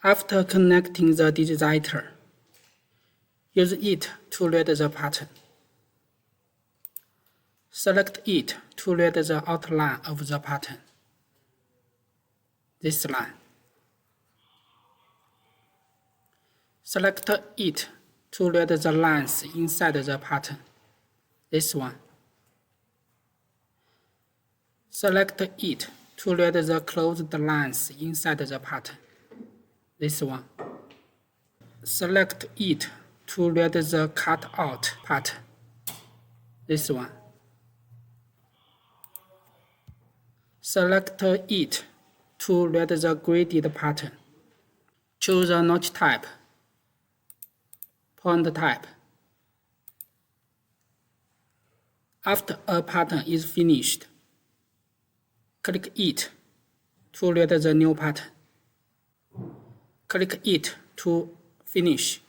After connecting the Digiziter, use it to read the pattern. Select it to read the outline of the pattern. This line. Select it to read the lines inside the pattern. This one. Select it to read the closed lines inside the pattern. This one. Select it to read the cut out pattern. This one. Select it to read the graded pattern. Choose a notch type, point type. After a pattern is finished, click it to read the new pattern. Click it to finish.